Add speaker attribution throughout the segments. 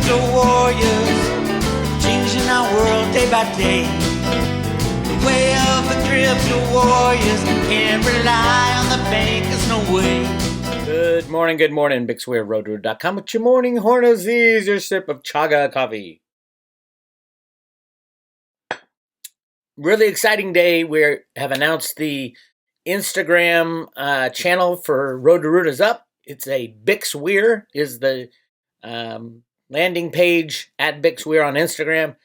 Speaker 1: crypto warriors, changing our world day by day. The way of the crypto warriors, can't rely on the bankers, no way.
Speaker 2: Good morning, Bix Weir, roadroot.com with your morning hornosies, your sip of chaga coffee. Really exciting day. We have announced the Instagram channel for Road to Root is up. It's a Bix Weir is the landing page at Bix Weir on Instagram.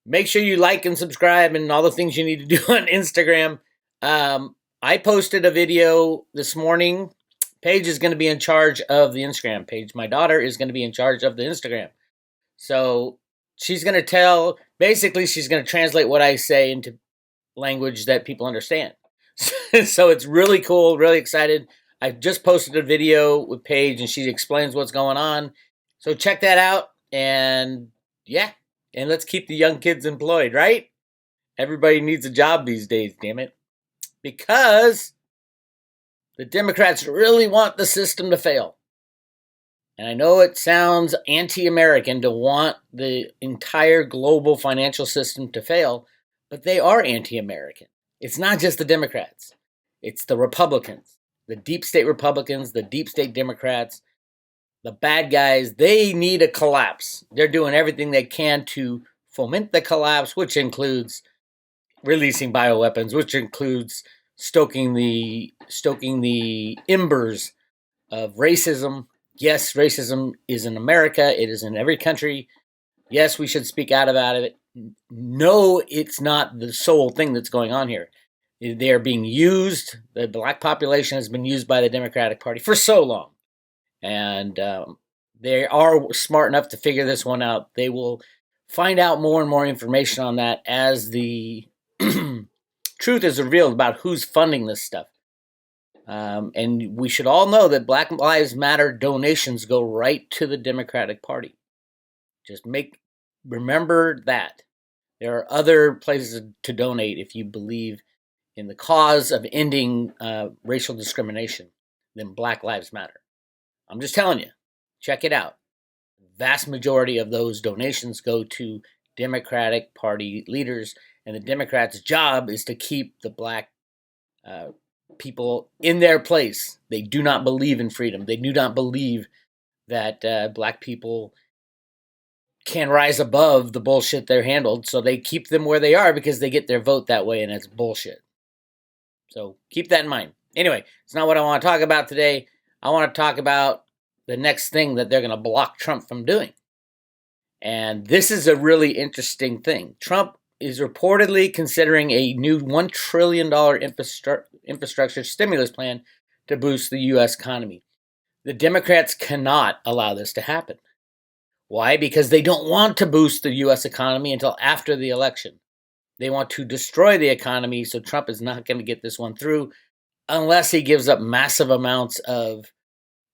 Speaker 2: Make sure you like and subscribe and all the things you need to do on Instagram. I posted a video this morning. Paige is going to be in charge of the Instagram page. My daughter is going to be in charge of the Instagram. So she's going to she's going to translate what I say into language that people understand. So it's really cool, really excited. I just posted a video with Paige and she explains what's going on. So check that out. And yeah, and let's keep the young kids employed, right? Everybody needs a job these days, damn it. Because the Democrats really want the system to fail. And I know it sounds anti-American to want the entire global financial system to fail, but they are anti-American. It's not just the Democrats. It's the Republicans, the deep state Republicans, the deep state Democrats, the bad guys. They need a collapse. They're doing everything they can to foment the collapse, which includes releasing bioweapons, which includes stoking the embers of racism. Yes, racism is in America. It is in every country. Yes, we should speak out about it. No, it's not the sole thing that's going on here. They are being used. The black population has been used by the Democratic Party for so long. And they are smart enough to figure this one out. They will find out more and more information on that as the truth is revealed about who's funding this stuff. And we should all know that Black Lives Matter donations go right to the Democratic Party. Remember that. There are other places to donate if you believe in the cause of ending racial discrimination than Black Lives Matter. I'm just telling you, check it out. The vast majority of those donations go to Democratic Party leaders, and the Democrats' job is to keep the black people in their place. They do not believe in freedom. They do not believe that black people can rise above the bullshit they're handled, so they keep them where they are because they get their vote that way, and it's bullshit. So keep that in mind. Anyway, it's not what I want to talk about today. I want to talk about the next thing that they're going to block Trump from doing. And this is a really interesting thing. Trump is reportedly considering a new $1 trillion infrastructure stimulus plan to boost the U.S. economy. The Democrats cannot allow this to happen. Why? Because they don't want to boost the U.S. economy until after the election. They want to destroy the economy, so Trump is not going to get this one through unless he gives up massive amounts of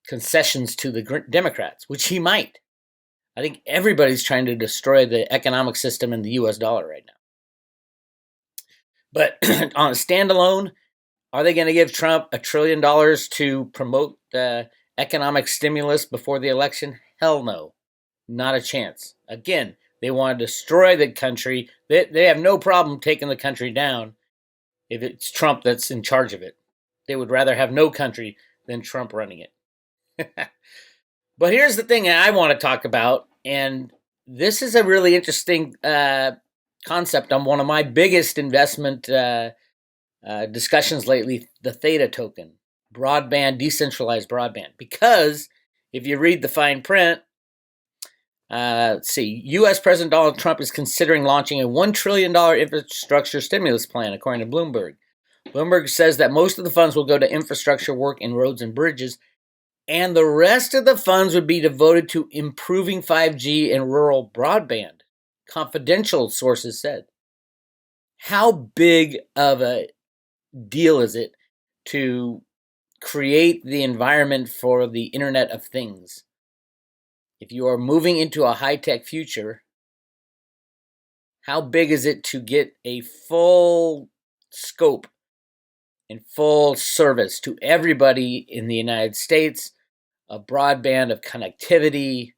Speaker 2: concessions to the Democrats, which he might. I think everybody's trying to destroy the economic system in the U.S. dollar right now. But on a standalone, are they going to give Trump $1 trillion to promote economic stimulus before the election? Hell no. Not a chance. Again, they want to destroy the country. They have no problem taking the country down if it's Trump that's in charge of it. They would rather have no country than Trump running it. But here's the thing I want to talk about, and this is a really interesting concept on one of my biggest investment discussions lately, the Theta Token, broadband, decentralized broadband. Because if you read the fine print, let's see, U.S. President Donald Trump is considering launching a $1 trillion infrastructure stimulus plan, according to Bloomberg. Bloomberg says that most of the funds will go to infrastructure work in roads and bridges, and the rest of the funds would be devoted to improving 5G and rural broadband, confidential sources said. How big of a deal is it to create the environment for the Internet of Things? If you are moving into a high-tech future, how big is it to get a full scope and full service to everybody in the United States of broadband, of connectivity,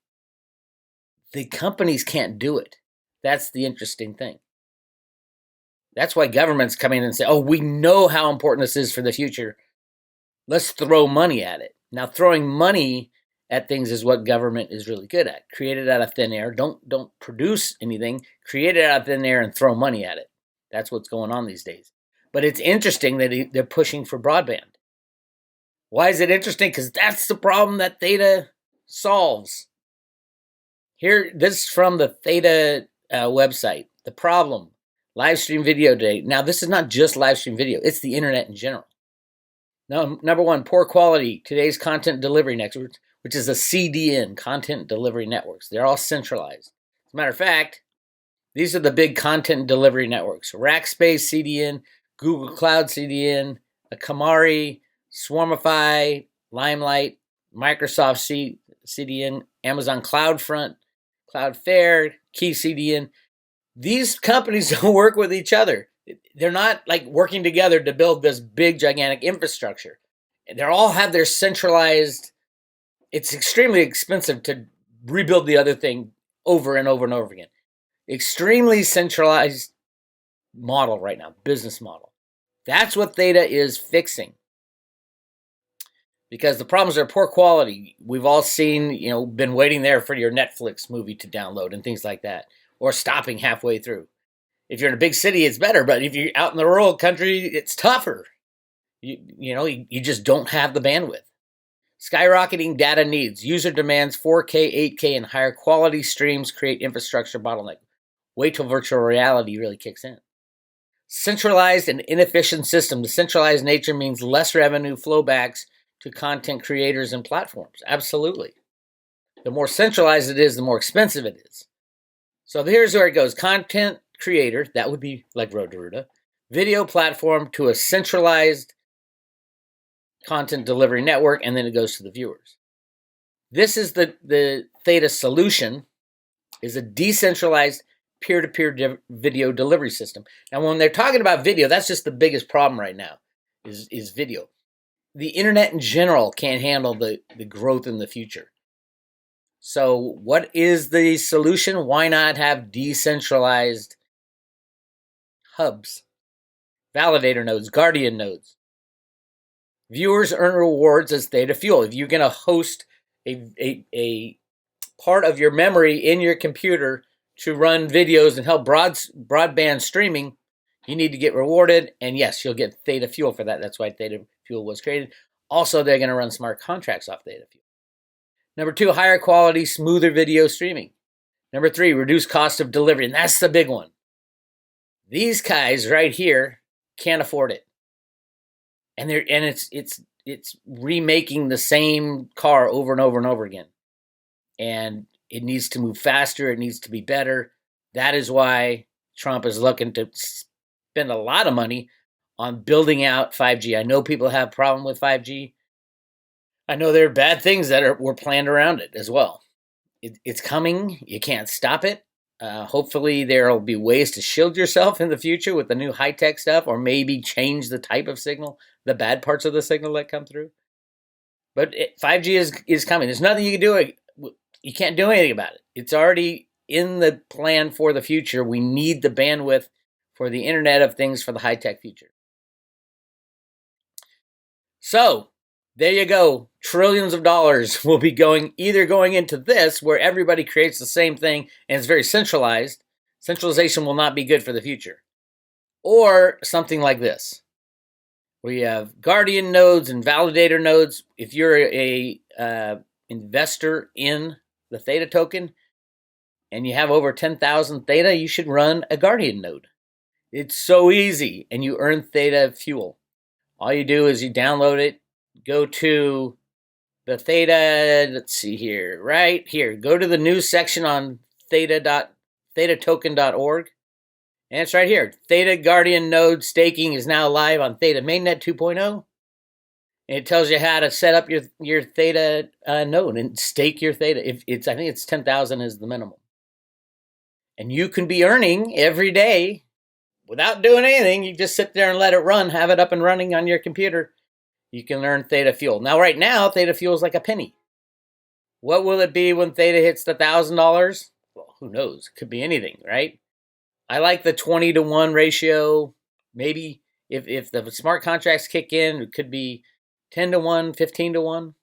Speaker 2: the companies can't do it. That's the interesting thing. That's why governments come in and say, oh, we know how important this is for the future. Let's throw money at it. Now, throwing money at things is what government is really good at. Create it out of thin air. Don't produce anything. Create it out of thin air and throw money at it. That's what's going on these days. But it's interesting that they're pushing for broadband. Why is it interesting? Because that's the problem that Theta solves. Here, this is from the Theta website. The problem, live stream video today. Now, this is not just live stream video. It's the internet in general. Now, number one, poor quality. Today's content delivery networks, which is a CDN, content delivery networks. They're all centralized. As a matter of fact, these are the big content delivery networks. Rackspace CDN, Google Cloud CDN, Akamai, Swarmify, Limelight, Microsoft CDN, Amazon CloudFront, Cloudflare, Key CDN. These companies don't work with each other. They're not like working together to build this big, gigantic infrastructure. They all have their centralized. It's extremely expensive to rebuild the other thing over and over and over again. Extremely centralized model right now, business model. That's what Theta is fixing. Because the problems are poor quality. We've all seen, been waiting there for your Netflix movie to download and things like that, or stopping halfway through. If you're in a big city, it's better, but if you're out in the rural country, it's tougher. You just don't have the bandwidth. Skyrocketing data needs. User demands 4K, 8K, and higher quality streams create infrastructure bottleneck. Wait till virtual reality really kicks in. Centralized and inefficient system. The centralized nature means less revenue flowbacks to content creators and platforms. Absolutely. The more centralized it is, the more expensive it is. So here's where it goes. Content creator, that would be like Road to Ruta. Video platform to a centralized content delivery network, and then it goes to the viewers. This is the Theta solution, is a decentralized peer-to-peer video delivery system. Now, when they're talking about video, that's just the biggest problem right now, is video. The internet in general can't handle the growth in the future. So what is the solution? Why not have decentralized hubs, validator nodes, guardian nodes? Viewers earn rewards as Theta fuel. If you're going to host a part of your memory in your computer to run videos and help broadband streaming, you need to get rewarded. And yes, you'll get Theta fuel for that. That's why Theta fuel was created. Also, they're going to run smart contracts off Theta fuel. Number 2, higher quality, smoother video streaming. Number 3, reduce cost of delivery. And that's the big one. These guys right here can't afford it. And it's remaking the same car over and over and over again. And it needs to move faster. It needs to be better. That is why Trump is looking to spend a lot of money on building out 5G. I know people have a problem with 5G. I know there are bad things that were planned around it as well. It's coming. You can't stop it. Hopefully there will be ways to shield yourself in the future with the new high-tech stuff, or maybe change the type of signal, the bad parts of the signal that come through. But 5G is coming. There's nothing you can do. You can't do anything about it. It's already in the plan for the future. We need the bandwidth for the Internet of Things for the high-tech future. So there you go. Trillions of dollars will be going into this, where everybody creates the same thing and it's very centralized. Centralization will not be good for the future. Or something like this. We have guardian nodes and validator nodes. If you're a investor in the Theta token and you have over 10,000 Theta, you should run a guardian node. It's so easy, and you earn Theta fuel. All you do is you download it, go to the Theta, let's see here, right here. Go to the news section on thetatoken.org. And it's right here. Theta Guardian Node staking is now live on Theta Mainnet 2.0. And it tells you how to set up your Theta node and stake your Theta. I think it's 10,000 is the minimum. And you can be earning every day without doing anything. You just sit there and let it run, have it up and running on your computer. You can earn Theta fuel. Now, right now, Theta fuel is like a penny. What will it be when Theta hits the $1,000? who knows? It could be anything, right? I like the 20-to-1 ratio. Maybe if the smart contracts kick in, it could be 10-to-1, 15-to-1.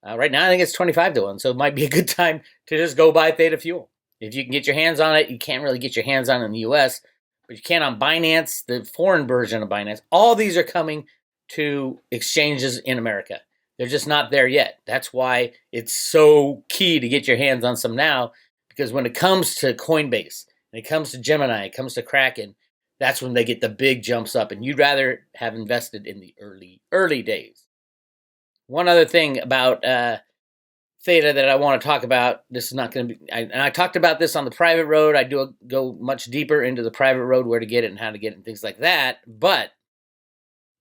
Speaker 2: Right now, I think it's 25-to-1, so it might be a good time to just go buy Theta Fuel. If you can get your hands on it, you can't really get your hands on it in the US, but you can on Binance, the foreign version of Binance. All these are coming to exchanges in America. They're just not there yet. That's why it's so key to get your hands on some now, because when it comes to Coinbase, when it comes to Gemini, it comes to Kraken, that's when they get the big jumps up, and you'd rather have invested in the early days. One other thing about Theta that I want to talk about, this is not going to be, and I talked about this on the private road. I do go much deeper into the private road, where to get it and how to get it and things like that. But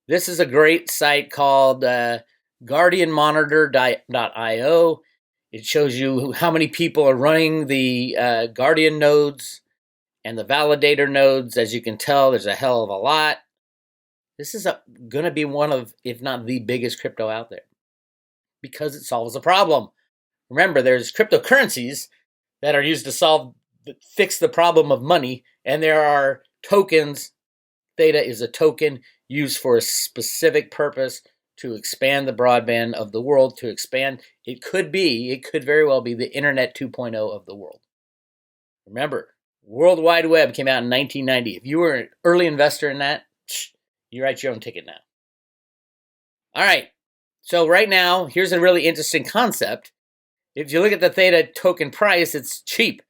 Speaker 2: this is a great site called guardianmonitor.io. It shows you how many people are running the Guardian nodes and the validator nodes. As you can tell, there's a hell of a lot. This is going to be one of, if not the biggest crypto out there, because it solves a problem. Remember, there's cryptocurrencies that are used to fix the problem of money, and there are tokens. Theta is a token used for a specific purpose to expand the broadband of the world, to expand. It could very well be the Internet 2.0 of the world. Remember, World Wide Web came out in 1990. If you were an early investor in that, you write your own ticket now. All right. So right now, here's a really interesting concept. If you look at the Theta token price, it's cheap.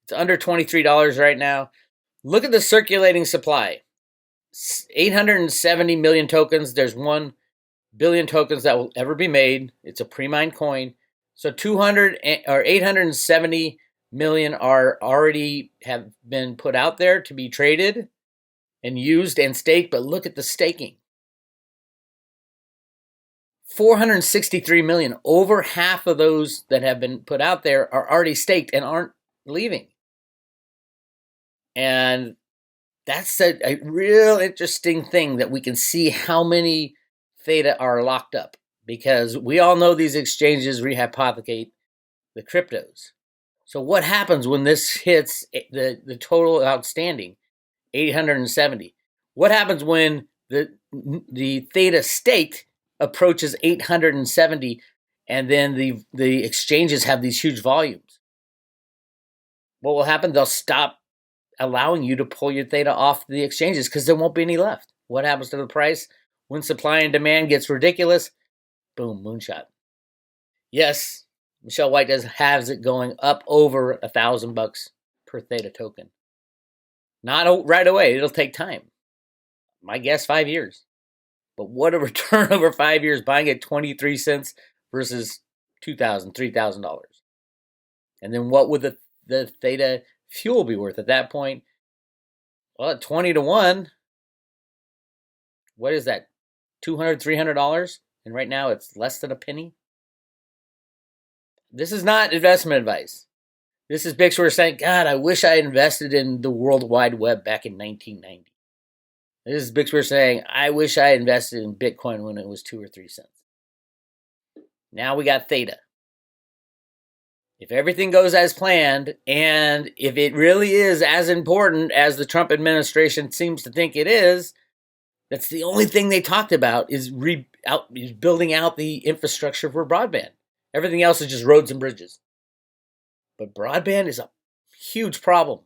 Speaker 2: It's under $23 right now. Look at the circulating supply. 870 million tokens. There's 1 billion tokens that will ever be made. It's a pre-mined coin. So 870 million are already have been put out there to be traded and used and staked. But look at the staking. 463 million, over half of those that have been put out there are already staked and aren't leaving. And that's a real interesting thing, that we can see how many Theta are locked up, because we all know these exchanges rehypothecate the cryptos. So what happens when this hits the total outstanding, 870? What happens when the Theta staked approaches 870, and then the exchanges have these huge volumes? What will happen? They'll stop allowing you to pull your Theta off the exchanges, because there won't be any left. What happens to the price when supply and demand gets ridiculous? Boom, moonshot. Yes, Michelle White has it going up over $1,000 per Theta token. Not right away. It'll take time. My guess, 5 years. But what a return over 5 years, buying at 23 cents versus $2,000, $3,000. And then what would the Theta fuel be worth at that point? Well, at 20-to-1, what is that? $200, $300? And right now it's less than a penny. This is not investment advice. This is Bix Weir saying, God, I wish I had invested in the World Wide Web back in 1990. This is Bix Weir saying, I wish I had invested in Bitcoin when it was 2 or 3 cents. Now we got Theta. If everything goes as planned, and if it really is as important as the Trump administration seems to think it is, that's the only thing they talked about, is building out the infrastructure for broadband. Everything else is just roads and bridges. But broadband is a huge problem.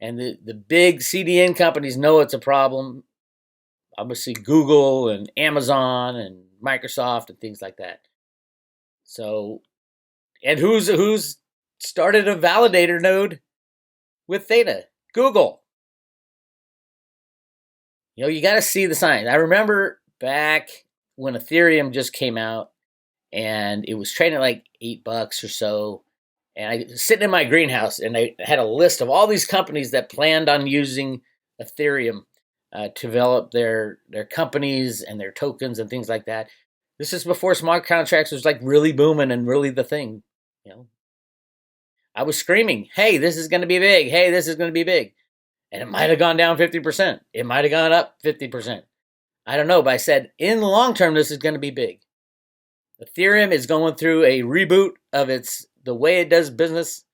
Speaker 2: And the big CDN companies know it's a problem. Obviously Google and Amazon and Microsoft and things like that. So, and who's started a validator node with Theta? Google. You know, you got to see the signs. I remember back when Ethereum just came out, and it was trading like $8 or so. And I was sitting in my greenhouse, and I had a list of all these companies that planned on using Ethereum to develop their companies and their tokens and things like that. This is before smart contracts was like really booming and really the thing. You know, I was screaming, "Hey, this is going to be big! Hey, this is going to be big!" And it might have gone down 50%. It might have gone up 50%. I don't know, but I said, in the long term, this is going to be big. Ethereum is going through a reboot of the way it does business,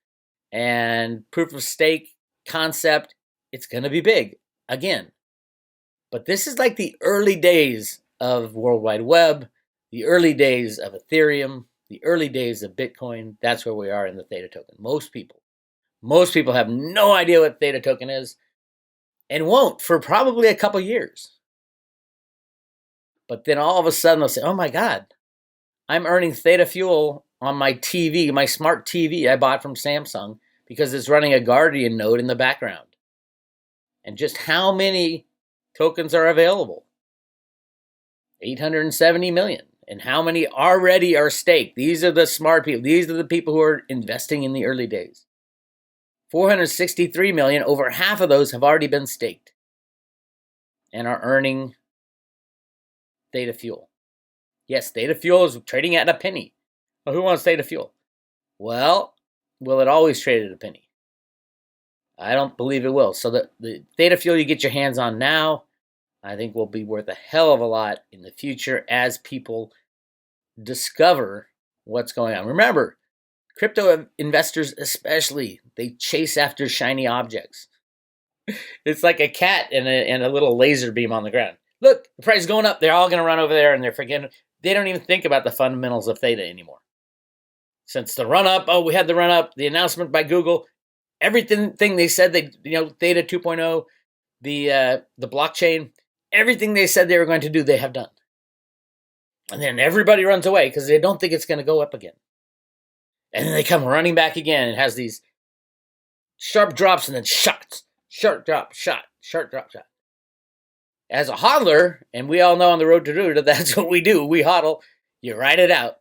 Speaker 2: and proof of stake concept, it's going to be big again. But this is like the early days of World Wide Web, the early days of Ethereum, the early days of Bitcoin. That's where we are in the Theta Token. Most people have no idea what Theta Token is and won't for probably a couple years. But then all of a sudden they'll say, oh my God, I'm earning Theta Fuel on my TV, my smart TV I bought from Samsung because it's running a Guardian node in the background. And just how many tokens are available? 870 million. And how many already are staked? These are the smart people. These are the people who are investing in the early days. 463 million, over half of those have already been staked and are earning Theta Fuel. Yes, Theta Fuel is trading at a penny. Well, who wants Theta Fuel? Well, will it always trade at a penny? I don't believe it will. So the Theta Fuel you get your hands on now, I think will be worth a hell of a lot in the future as people discover what's going on. Remember, crypto investors especially, they chase after shiny objects. It's like a cat and a little laser beam on the ground. Look, the price is going up. They're all going to run over there and they're forgetting. They don't even think about the fundamentals of Theta anymore. Since the run up, we had the run up, the announcement by Google, everything they said Theta 2.0, the blockchain, everything they said they were going to do, they have done. And then everybody runs away because they don't think it's going to go up again. And then they come running back again. It has these sharp drops and then shots. Sharp drop, shot. Sharp drop, shot. As a hodler, and we all know on the road to Ruta, that's what we do. We hodl. You ride it out.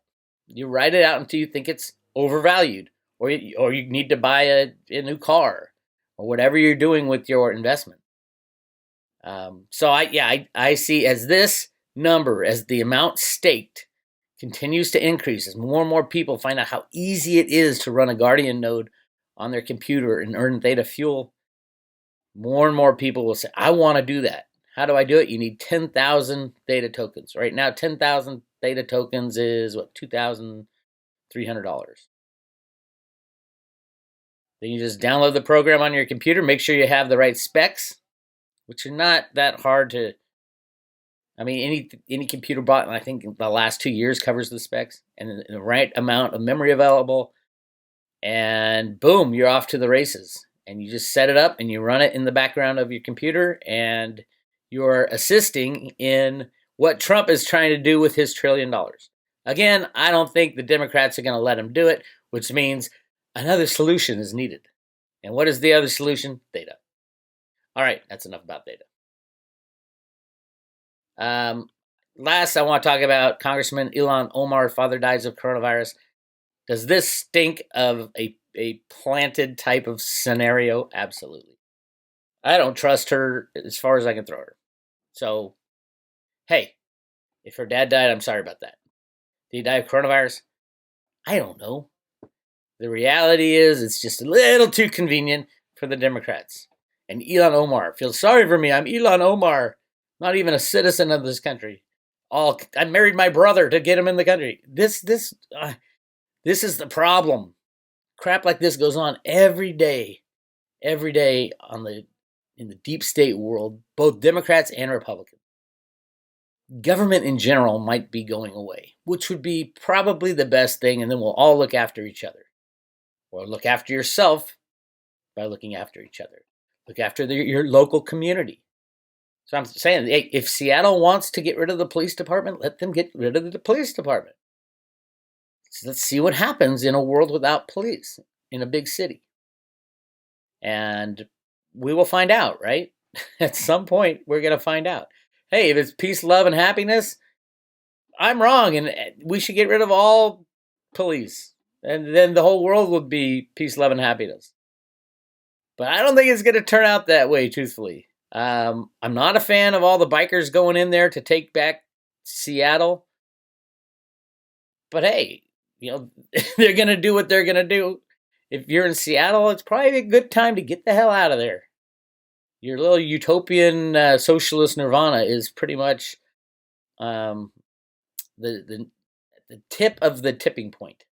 Speaker 2: You ride it out until you think it's overvalued. Or you need to buy a new car. Or whatever you're doing with your investment. So I see as this number, as the amount staked continues to increase, as more and more people find out how easy it is to run a Guardian node on their computer and earn Theta Fuel, more and more people will say, I want to do that. How do I do it? You need 10,000 Theta tokens. Right now, 10,000 Theta tokens is $2,300. Then you just download the program on your computer, make sure you have the right specs, which are not that hard to. I mean, any computer bought, I think the last 2 years covers the specs, and the right amount of memory available, and boom, you're off to the races. And you just set it up and you run it in the background of your computer, and you're assisting in what Trump is trying to do with his $1 trillion. Again, I don't think the Democrats are going to let him do it, which means another solution is needed. And what is the other solution? Theta. All right, that's enough about Theta. Last, I want to talk about Congressman Elon Omar, father dies of coronavirus. Does this stink of a planted type of scenario? Absolutely. I don't trust her as far as I can throw her. So, hey, if her dad died, I'm sorry about that. Did he die of coronavirus? I don't know. The reality is it's just a little too convenient for the Democrats. And Elon Omar feels sorry for me. I'm Elon Omar, not even a citizen of this country. I married my brother to get him in the country. This is the problem. Crap like this goes on every day in the deep state world, both Democrats and Republicans. Government in general might be going away, which would be probably the best thing, and then we'll all look after each other. Or look after yourself by looking after each other. Look after your local community. So I'm saying, hey, if Seattle wants to get rid of the police department, let them get rid of the police department. So let's see what happens in a world without police in a big city. And we will find out, right? At some point, we're going to find out. Hey, if it's peace, love, and happiness, I'm wrong, and we should get rid of all police. And then the whole world would be peace, love, and happiness. But I don't think it's going to turn out that way, truthfully. I'm not a fan of all the bikers going in there to take back Seattle. But hey, they're going to do what they're going to do. If you're in Seattle, it's probably a good time to get the hell out of there. Your little utopian socialist nirvana is pretty much the tip of the tipping point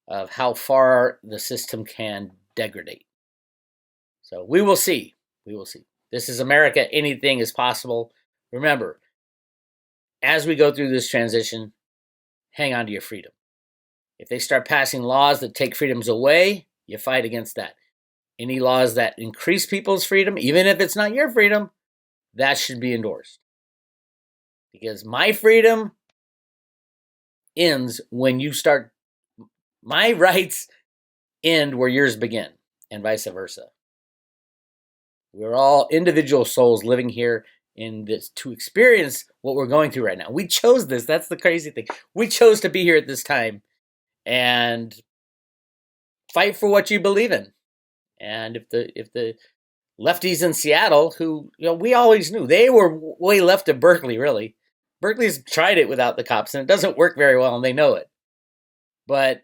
Speaker 2: of how far the system can degradate. So we will see. We will see. This is America. Anything is possible. Remember, as we go through this transition, hang on to your freedom. If they start passing laws that take freedoms away, you fight against that. Any laws that increase people's freedom, even if it's not your freedom, that should be endorsed. Because my freedom ends when you start, my rights end where yours begin, and vice versa. We're all individual souls living here in this to experience what we're going through right now. We chose this. That's the crazy thing. We chose to be here at this time and fight for what you believe in. And if the lefties in Seattle, who we always knew they were way left of Berkeley, really. Berkeley's tried it without the cops, and it doesn't work very well, and they know it. But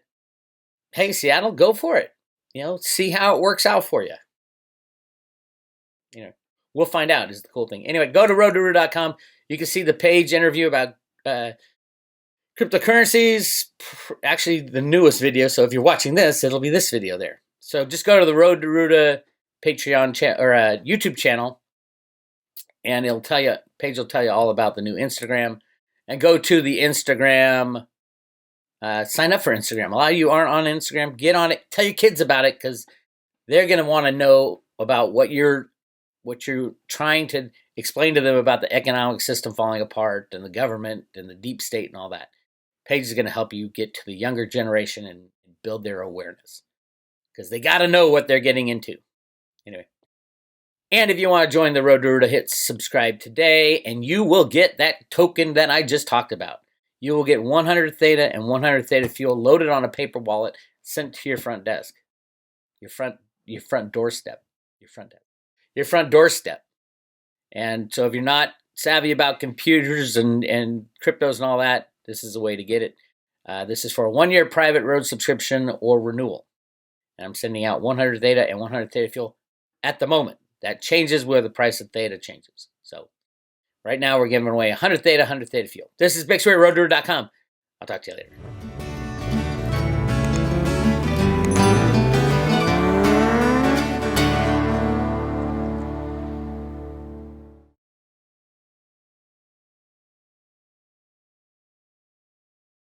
Speaker 2: hey, Seattle, go for it. See how it works out for you. We'll find out is the cool thing. Anyway, go to roadtoroota.com. You can see the page interview about cryptocurrencies. Actually, the newest video. So if you're watching this, it'll be this video there. So just go to the Road to Roota Patreon channel or YouTube channel, and page will tell you all about the new Instagram. And go to the Instagram. Sign up for Instagram. A lot of you aren't on Instagram. Get on it. Tell your kids about it because they're going to want to know about what you're trying to explain to them about the economic system falling apart and the government and the deep state and all that. Page is going to help you get to the younger generation and build their awareness because they got to know what they're getting into. Anyway. And if you want to join the Road to Roota, hit subscribe today and you will get that token that I just talked about. You will get 100 Theta and 100 Theta fuel loaded on a paper wallet sent to your front desk. Your front doorstep. And so if you're not savvy about computers and cryptos and all that, this is the way to get it. This is for a 1-year private road subscription or renewal. And I'm sending out 100 Theta and 100 Theta fuel at the moment. That changes where the price of Theta changes. So right now we're giving away 100 Theta, 100 Theta fuel. This is Bix Weir, roadtoroota.com. I'll talk to you later.